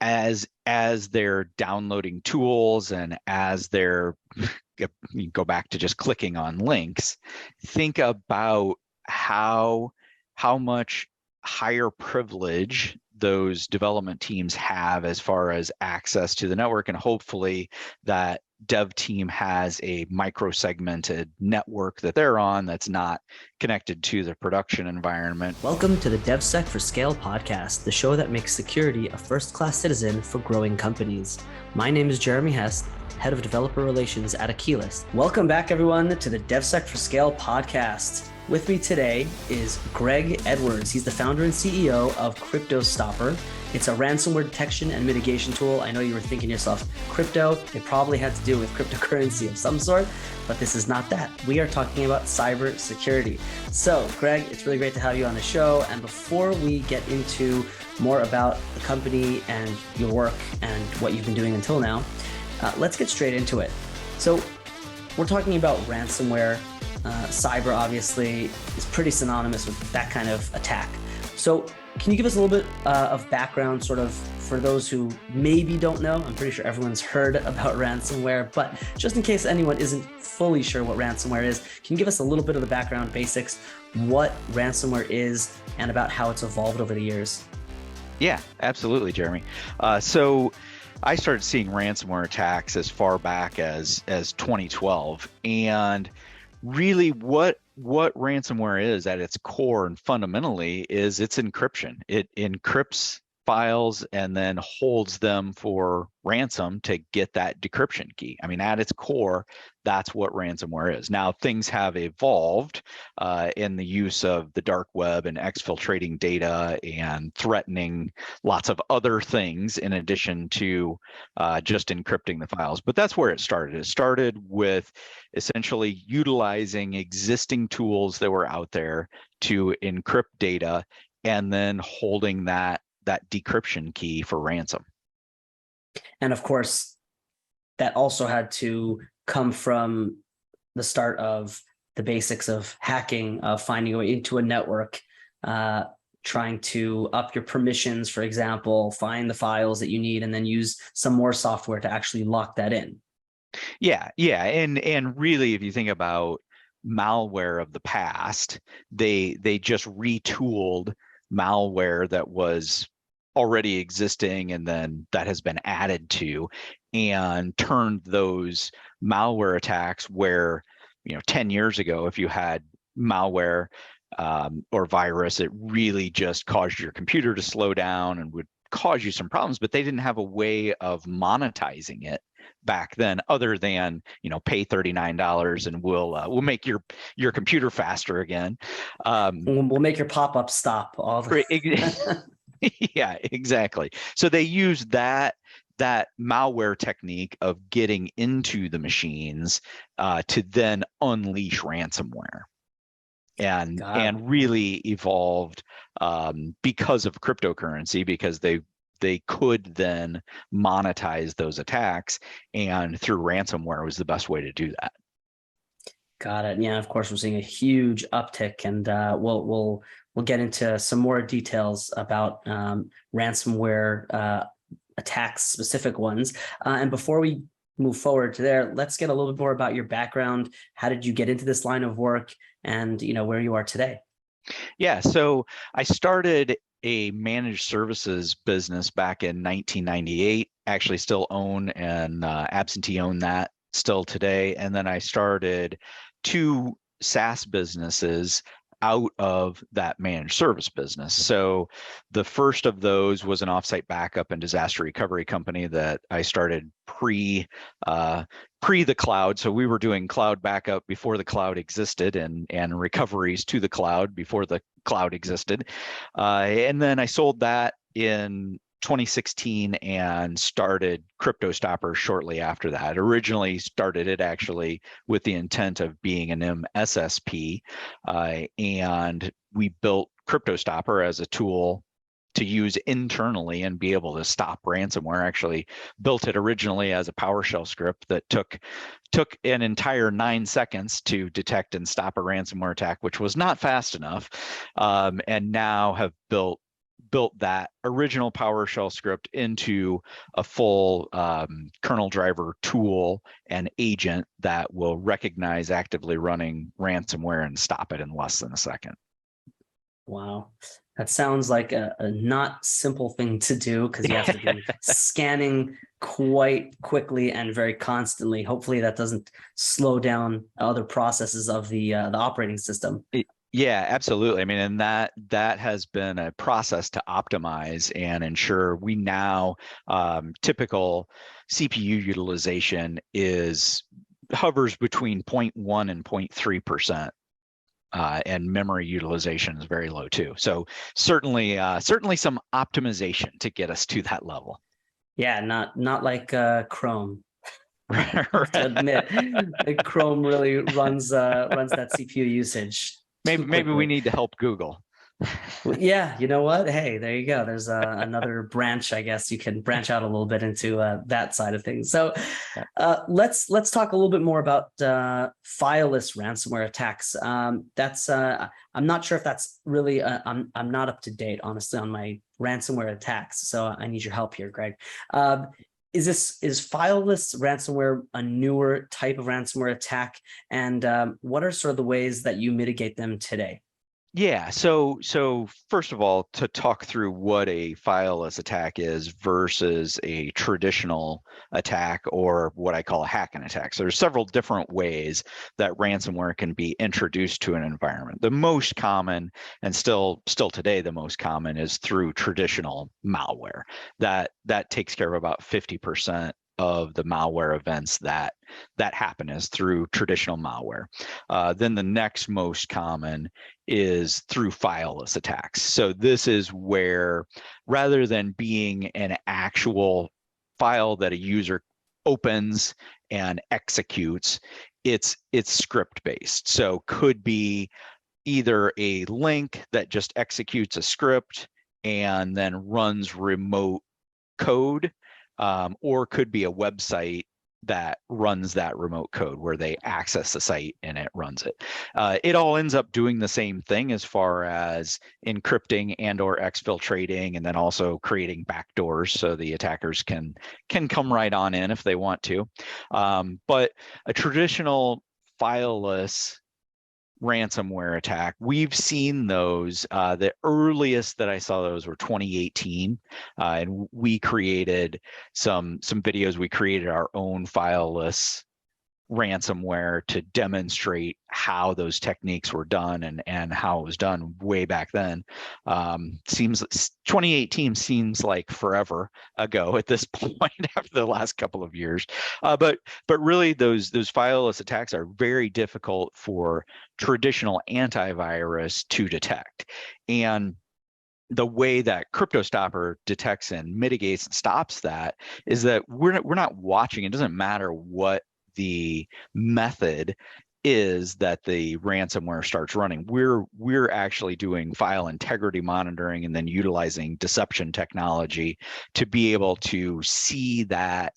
as they're downloading tools and as they're you go back to just clicking on links, think about how much higher privilege those development teams have as far as access to the network, and hopefully that dev team has a micro-segmented network that they're on that's not connected to the production environment. Welcome to the DevSec for Scale podcast, the show that makes security a first-class citizen for growing companies. My name is Jeremy Hess, Head of Developer Relations at Achilles. Welcome back, everyone, to the DevSec for Scale podcast. With me today is Greg Edwards. He's the founder and CEO of CryptoStopper. It's a ransomware detection and mitigation tool. I know you were thinking to yourself, crypto, it probably had to do with cryptocurrency of some sort, but this is not that. We are talking about cyber security. So, Greg, it's really great to have you on the show. And before we get into more about the company and your work and what you've been doing until now, let's get straight into it. So, we're talking about ransomware. Cyber obviously is pretty synonymous with that kind of attack. So can you give us a little bit of background sort of for those who maybe don't know? I'm pretty sure everyone's heard about ransomware, but just in case anyone isn't fully sure what ransomware is, can you give us a little bit of the background basics, what ransomware is and about how it's evolved over the years? Yeah, absolutely, Jeremy. So I started seeing ransomware attacks as far back as 2012, and really what ransomware is at its core and fundamentally is it's encryption. It encrypts files and then holds them for ransom to get that decryption key. I mean, at its core, that's what ransomware is. Now, things have evolved in the use of the dark web and exfiltrating data and threatening lots of other things in addition to just encrypting the files. But that's where it started. It started with essentially utilizing existing tools that were out there to encrypt data and then holding that decryption key for ransom. And of course, that also had to come from the start of the basics of hacking, of finding a way into a network, trying to up your permissions, for example, find the files that you need, and then use some more software to actually lock that in. Yeah. And really, if you think about malware of the past, they just retooled malware that was already existing and then that has been added to, and turned those malware attacks where, 10 years ago, if you had malware or virus, it really just caused your computer to slow down and would cause you some problems, but they didn't have a way of monetizing it back then other than, pay $39 and we'll make your computer faster again. We'll make your pop-up stop. Yeah, exactly. So they use that malware technique of getting into the machines to then unleash ransomware, and really evolved because of cryptocurrency, because they could then monetize those attacks, and through ransomware was the best way to do that. Got it. Yeah, of course, we're seeing a huge uptick, and we'll get into some more details about ransomware attacks, specific ones. And before we move forward to there, let's get a little bit more about your background. How did you get into this line of work, and where you are today? Yeah, so I started a managed services business back in 1998. Actually, still own and absentee own that still today. And then I started 2 SaaS businesses out of that managed service business. So the first of those was an offsite backup and disaster recovery company that I started pre the cloud. So we were doing cloud backup before the cloud existed, and recoveries to the cloud before the cloud existed. And then I sold that in 2016 and started CryptoStopper shortly after that. Originally started it actually with the intent of being an MSSP, and we built CryptoStopper as a tool to use internally and be able to stop ransomware. Actually built it originally as a PowerShell script that took an entire 9 seconds to detect and stop a ransomware attack, which was not fast enough, and now have built built that original PowerShell script into a full kernel driver tool and agent that will recognize actively running ransomware and stop it in less than a second. Wow. That sounds like a not simple thing to do, because you have to be scanning quite quickly and very constantly. Hopefully that doesn't slow down other processes of the operating system. Yeah, absolutely. I mean, and that has been a process to optimize and ensure we now typical CPU utilization hovers between 0.1 and 0.3%. And memory utilization is very low too. So certainly some optimization to get us to that level. Yeah, not like Chrome. Right. I have to admit, that Chrome really runs that CPU usage. Maybe we need to help Google. Yeah, you know what? Hey, there you go. There's another branch. I guess you can branch out a little bit into that side of things. So let's talk a little bit more about fileless ransomware attacks. That's I'm not sure if that's really I'm not up to date, honestly, on my ransomware attacks. So I need your help here, Greg. Is fileless ransomware a newer type of ransomware attack? And what are sort of the ways that you mitigate them today? Yeah, so first of all, to talk through what a fileless attack is versus a traditional attack, or what I call a hacking attack. So there's several different ways that ransomware can be introduced to an environment. The most common, and still today the most common, is through traditional malware. That takes care of about 50% of the malware events that happen is through traditional malware. Then the next most common is through fileless attacks. So this is where, rather than being an actual file that a user opens and executes, it's script based. So could be either a link that just executes a script and then runs remote code, or could be a website that runs that remote code where they access the site and it runs it. It all ends up doing the same thing as far as encrypting and or exfiltrating, and then also creating backdoors so the attackers can come right on in if they want to. But a traditional fileless ransomware attack, we've seen those. The earliest that I saw those were 2018, and we created some videos. We created our own fileless ransomware to demonstrate how those techniques were done and how it was done way back then. 2018 seems like forever ago at this point after the last couple of years. But really those fileless attacks are very difficult for traditional antivirus to detect. And the way that CryptoStopper detects and mitigates and stops that is that we're not watching. It doesn't matter what the method is that the ransomware starts running. We're actually doing file integrity monitoring and then utilizing deception technology to be able to see that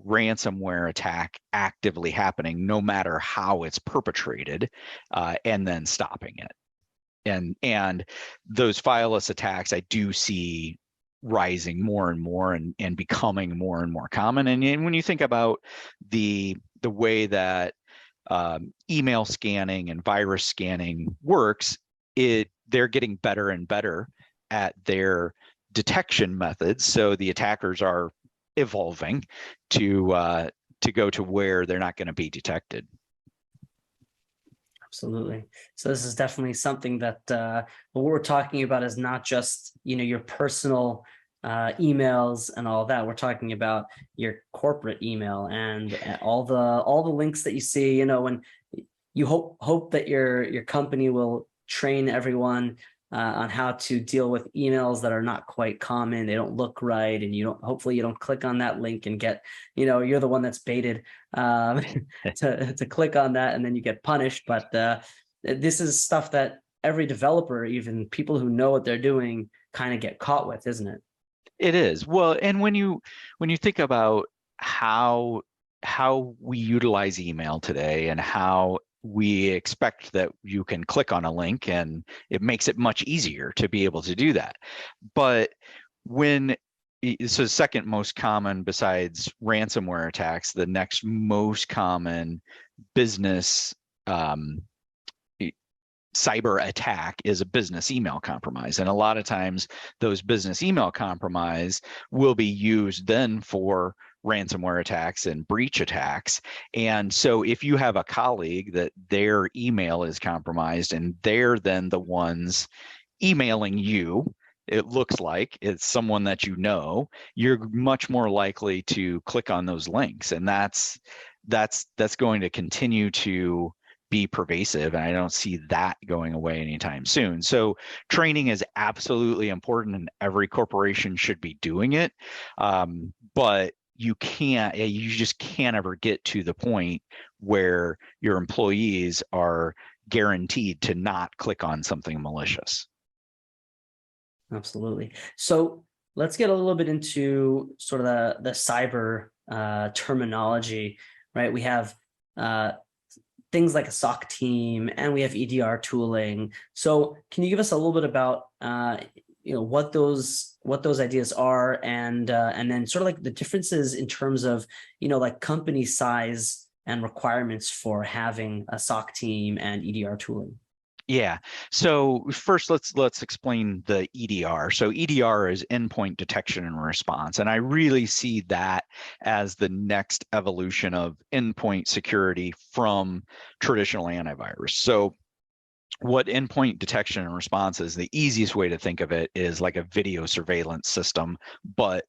ransomware attack actively happening, no matter how it's perpetrated, and then stopping it. And those fileless attacks, I do see rising more and more and becoming more and more common. And when you think about the way that email scanning and virus scanning works, they're getting better and better at their detection methods. So the attackers are evolving to go to where they're not going to be detected. Absolutely. So this is definitely something that what we're talking about is not just, your personal emails and all that. We're talking about your corporate email and all the links that you see, when you hope that your company will train everyone on how to deal with emails that are not quite common. They don't look right, and hopefully you don't click on that link and get, you're the one that's baited to click on that, and then you get punished. But this is stuff that every developer, even people who know what they're doing, kind of get caught with, isn't it? It is. Well, and when you think about how we utilize email today and how we expect that you can click on a link, and it makes it much easier to be able to do that. But when so second most common besides ransomware attacks, the next most common business cyber attack is a business email compromise. And a lot of times those business email compromise will be used then for ransomware attacks and breach attacks. And so if you have a colleague that their email is compromised and they're then the ones emailing you, it looks like it's someone that you know, you're much more likely to click on those links. And that's going to continue to be pervasive, and I don't see that going away anytime soon. So training is absolutely important, and every corporation should be doing it. But you just can't ever get to the point where your employees are guaranteed to not click on something malicious. Absolutely. So let's get a little bit into sort of the cyber terminology, right? We have things like a SOC team, and we have EDR tooling. So can you give us a little bit about what those ideas are, and then sort of like the differences in terms of like company size and requirements for having a SOC team and EDR tooling? Yeah. So first, let's explain the EDR. So EDR is endpoint detection and response, and I really see that as the next evolution of endpoint security from traditional antivirus. So what endpoint detection and response is, the easiest way to think of it is like a video surveillance system, but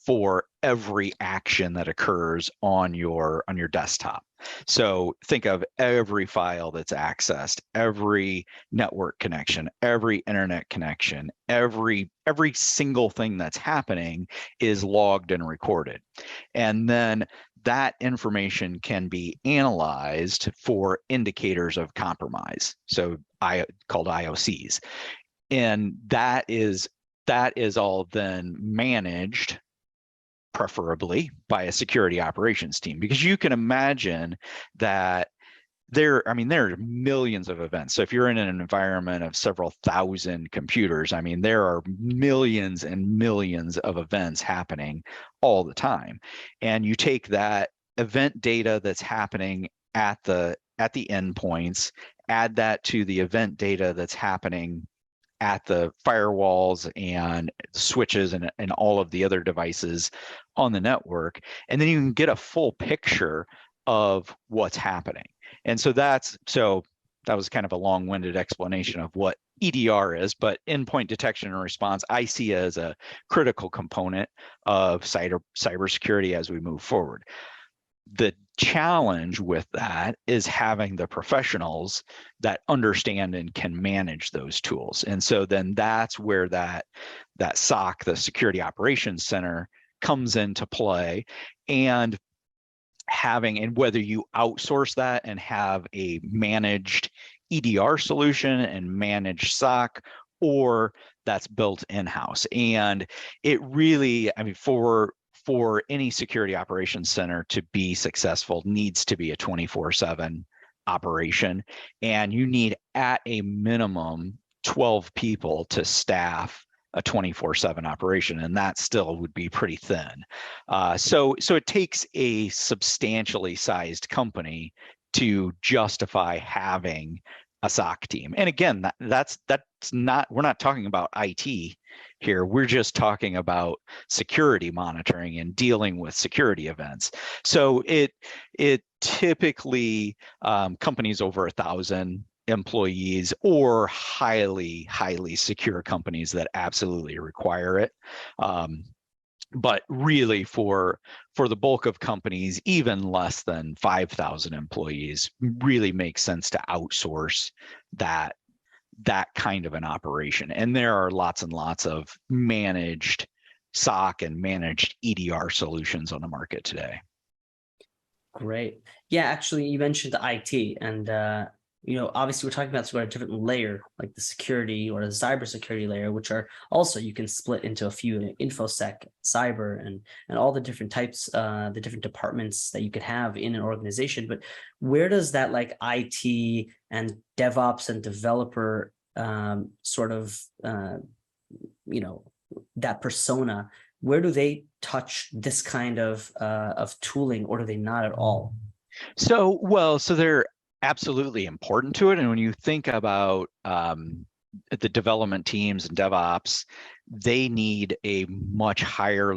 for every action that occurs on your desktop. So think of every file that's accessed, every network connection, every internet connection, every single thing that's happening is logged and recorded. And then that information can be analyzed for indicators of compromise, so called IOCs. And that is all then managed preferably by a security operations team, because you can imagine that there are millions of events. So if you're in an environment of several thousand computers, there are millions and millions of events happening all the time. And you take that event data that's happening at the endpoints, add that to the event data that's happening at the firewalls and switches and all of the other devices on the network, and then you can get a full picture of what's happening. And so that was kind of a long-winded explanation of what EDR is, but endpoint detection and response I see as a critical component of cybersecurity as we move forward. The challenge with that is having the professionals that understand and can manage those tools. And so then that's where that SOC, the Security Operations Center, comes into play. And whether you outsource that and have a managed EDR solution and managed SOC, or that's built in-house. And it really, for any security operations center to be successful, needs to be a 24/7 operation. And you need at a minimum 12 people to staff a 24/7 operation, and that still would be pretty thin. So it takes a substantially sized company to justify having a SOC team. And again, that's not, we're not talking about IT here. We're just talking about security monitoring and dealing with security events. So it typically companies over 1,000 employees, or highly secure companies that absolutely require it. But really for the bulk of companies, even less than 5,000 employees, really makes sense to outsource that kind of an operation. And there are lots and lots of managed SOC and managed EDR solutions on the market today. Great. Yeah, actually, you mentioned IT, and obviously we're talking about sort of a different layer, like the security or the cybersecurity layer, which are also, you can split into a few: infosec, cyber, and all the different types, the different departments that you could have in an organization. But where does that like IT and DevOps and developer sort of, that persona, where do they touch this kind of tooling, or do they not at all? So they're absolutely important to it. And when you think about the development teams and DevOps, they need a much higher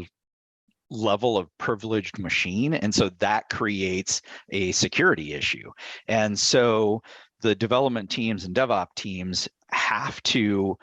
level of privileged machine. And so that creates a security issue. And so the development teams and DevOps teams have to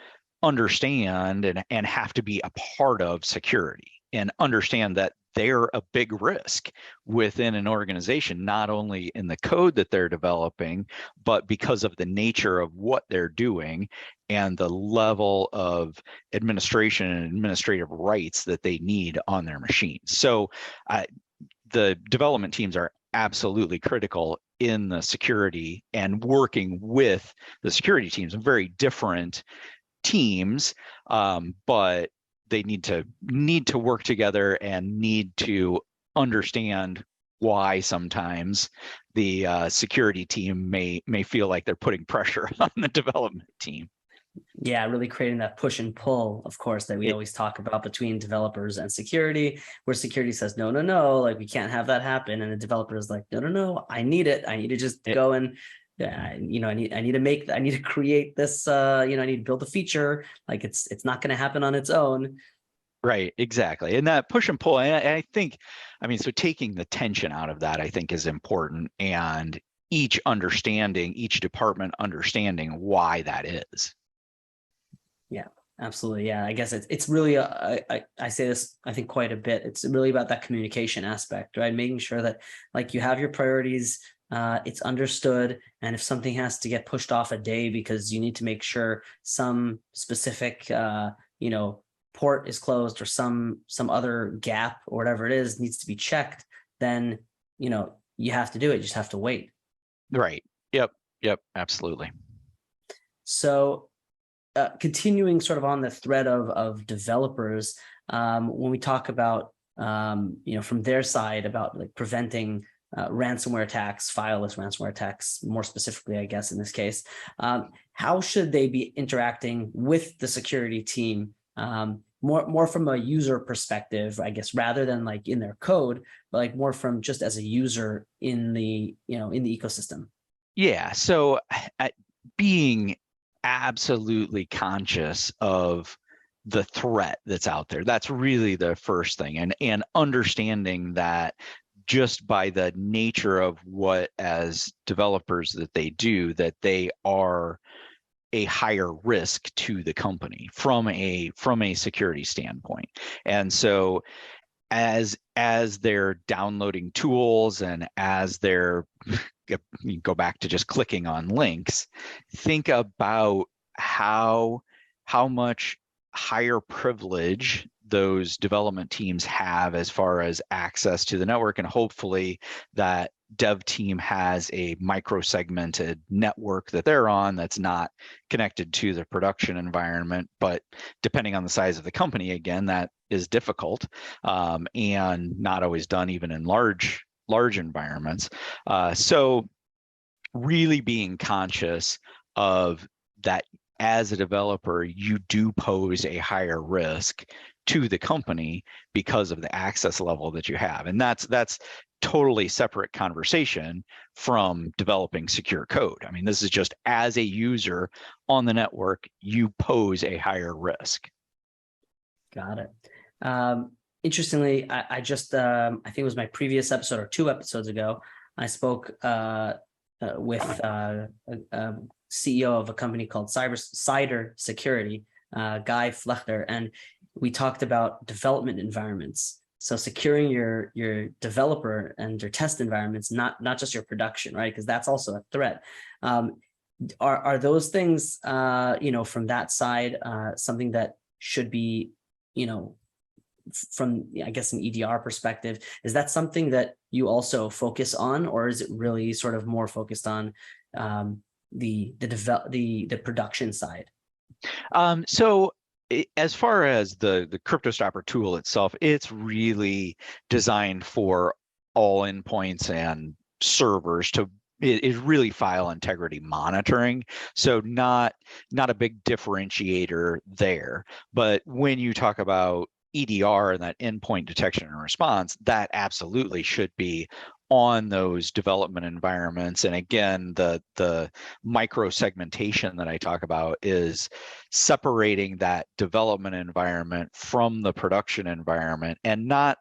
understand and have to be a part of security and understand that they're a big risk within an organization, not only in the code that they're developing, but because of the nature of what they're doing and the level of administration and administrative rights that they need on their machines. So the development teams are absolutely critical in the security and working with the security teams. Very different teams, but they need to work together and need to understand why sometimes the security team may feel like they're putting pressure on the development team. Yeah, really creating that push and pull, of course, that we always talk about between developers and security, where security says, no, like we can't have that happen. And the developer is like, no, I need it. I need to just go and I need to create this, I need to build a feature. Like it's not going to happen on its own. Right, exactly. And that push and pull, I think, so taking the tension out of that, I think, is important, and each department understanding why that is. Yeah, absolutely. Yeah, I guess it's really, I say this, I think, quite a bit. It's really about that communication aspect, right? Making sure that like you have your priorities, it's understood. And if something has to get pushed off a day because you need to make sure some specific, port is closed, or some other gap or whatever it is needs to be checked, then, you have to do it. You just have to wait. Right. Yep. Absolutely. So continuing sort of on the thread of developers, when we talk about, from their side about like preventing ransomware attacks, fileless ransomware attacks, more specifically, I guess, in this case, how should they be interacting with the security team? More from a user perspective, I guess, rather than like in their code, but like more from just as a user in the ecosystem. Yeah. So being absolutely conscious of the threat that's out there, that's really the first thing, and understanding that just by the nature of what as developers that they do, that they are a higher risk to the company from a security standpoint. And so as they're downloading tools and as they're, you go back to just clicking on links, think about how much higher privilege those development teams have as far as access to the network, and hopefully that dev team has a micro-segmented network that they're on that's not connected to the production environment. But depending on the size of the company, again, that is difficult, and not always done even in large environments. So really being conscious of that as a developer, you do pose a higher risk to the company because of the access level that you have. And that's totally separate conversation from developing secure code. This is just as a user on the network, you pose a higher risk. Got it. Interestingly, I just, I think it was my previous episode or 2 episodes ago, I spoke with a CEO of a company called Cider Security, Guy Flechter, and we talked about development environments. So securing your developer and your test environments, not just your production, right? Because that's also a threat. Are those things, from that side, something that should be, from, I guess, an EDR perspective, is that something that you also focus on, or is it really sort of more focused on, the production side? So as far as the CryptoStopper tool itself, it's really designed for all endpoints and servers to it is really file integrity monitoring. So not a big differentiator there. But when you talk about EDR and that endpoint detection and response, that absolutely should be on those development environments. And again, the micro segmentation that I talk about is separating that development environment from the production environment, and not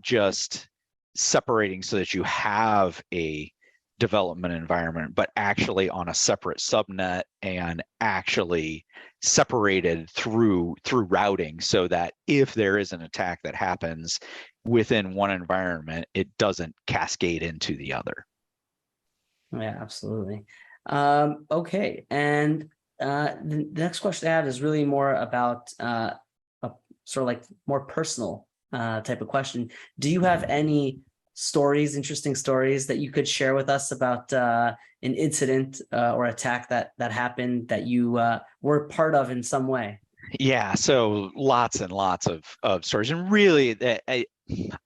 just separating so that you have a development environment, but actually on a separate subnet and actually separated through routing, so that if there is an attack that happens within one environment, it doesn't cascade into the other. Yeah, absolutely. Okay, and the next question I have is really more about a sort of like more personal type of question. Do you have any stories, interesting stories that you could share with us about an incident or attack that happened that you were part of in some way? Yeah, so lots and lots of stories, and really, I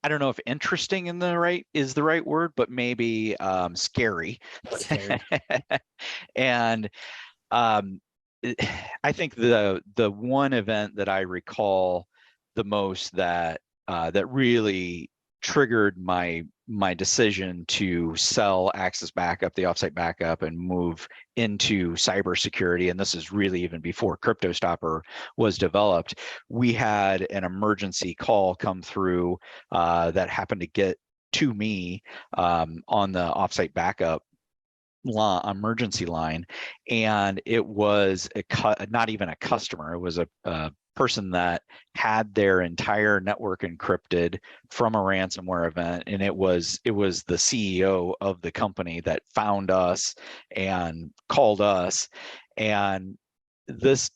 don't know if interesting is the right word, but maybe scary. Scary. And I think the one event that I recall the most that really triggered my decision to sell Access Backup, the offsite backup, and move into cybersecurity, and this is really even before CryptoStopper was developed. We had an emergency call come through that happened to get to me on the offsite backup emergency line, and it was not even a customer. It was a person that had their entire network encrypted from a ransomware event, and it was the CEO of the company that found us and called us. And this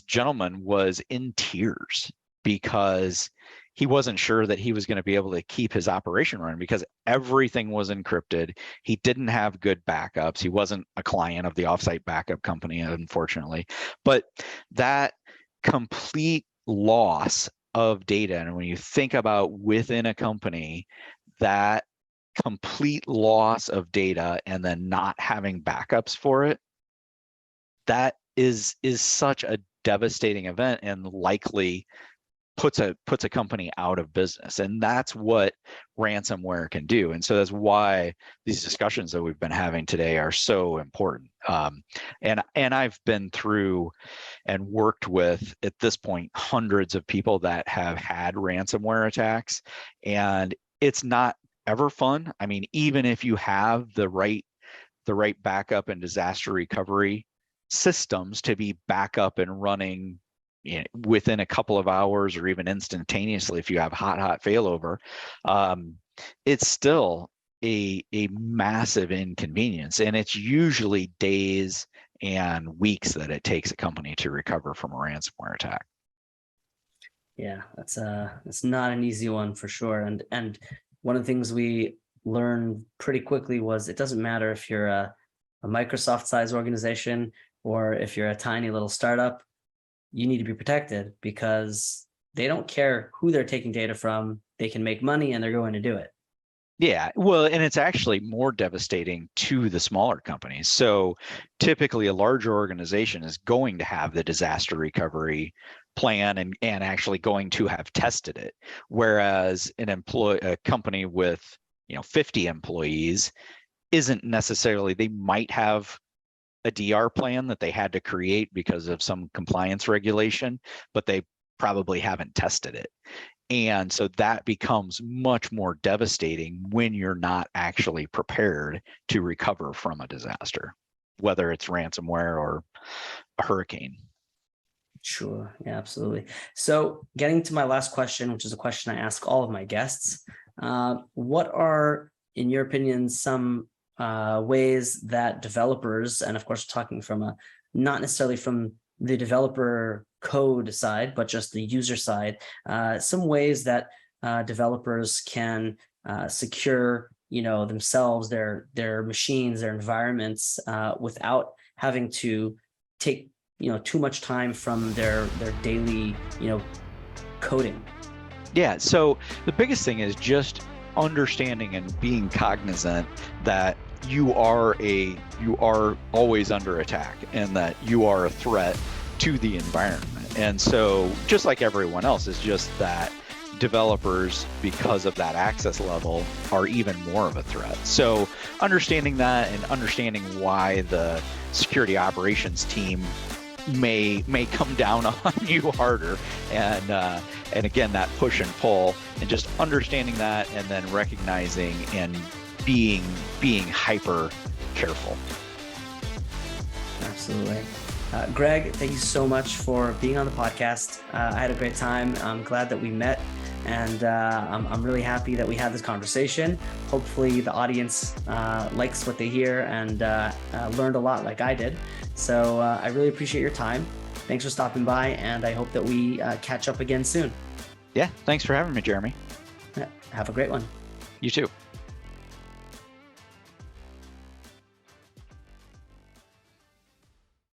gentleman was in tears because he wasn't sure that he was going to be able to keep his operation running because everything was encrypted. He didn't have good backups. He wasn't a client of the offsite backup company, unfortunately. But that complete loss of data, and when you think about within a company, that complete loss of data and then not having backups for it, that is such a devastating event, and likely puts a company out of business. And that's what ransomware can do. And so that's why these discussions that we've been having today are so important. And I've been through and worked with, at this point, hundreds of people that have had ransomware attacks, and it's not ever fun. I mean, even if you have the right backup and disaster recovery systems to be back up and running within a couple of hours, or even instantaneously if you have hot failover, it's still a massive inconvenience, and it's usually days and weeks that it takes a company to recover from a ransomware attack. Yeah, that's not an easy one for sure. And one of the things we learned pretty quickly was it doesn't matter if you're a Microsoft size organization or if you're a tiny little startup, you need to be protected because they don't care who they're taking data from. They can make money and they're going to do it. Yeah, well, and it's actually more devastating to the smaller companies. So typically a larger organization is going to have the disaster recovery plan and actually going to have tested it. Whereas a company with 50 employees isn't necessarily, they might have a DR plan that they had to create because of some compliance regulation, but they probably haven't tested it. And so that becomes much more devastating when you're not actually prepared to recover from a disaster, whether it's ransomware or a hurricane. Sure. Yeah, absolutely. So getting to my last question, which is a question I ask all of my guests, what are, in your opinion, some ways that developers, and of course, talking from not necessarily from the developer code side, but just the user side, some ways that developers can secure themselves, their machines, their environments, without having to take too much time from their daily coding? Yeah. So the biggest thing is just understanding and being cognizant that you are always under attack and that you are a threat to the environment. And so just like everyone else, is just that developers, because of that access level, are even more of a threat. So understanding that and understanding why the security operations team may come down on you harder, and again, that push and pull, and just understanding that, and then recognizing and being hyper careful. Absolutely. Greg, thank you so much for being on the podcast. I had a great time. I'm glad that we met, and I'm really happy that we had this conversation. Hopefully the audience likes what they hear and learned a lot like I did. So I really appreciate your time. Thanks for stopping by, and I hope that we catch up again soon. Yeah, thanks for having me, Jeremy. Have a great one. You too.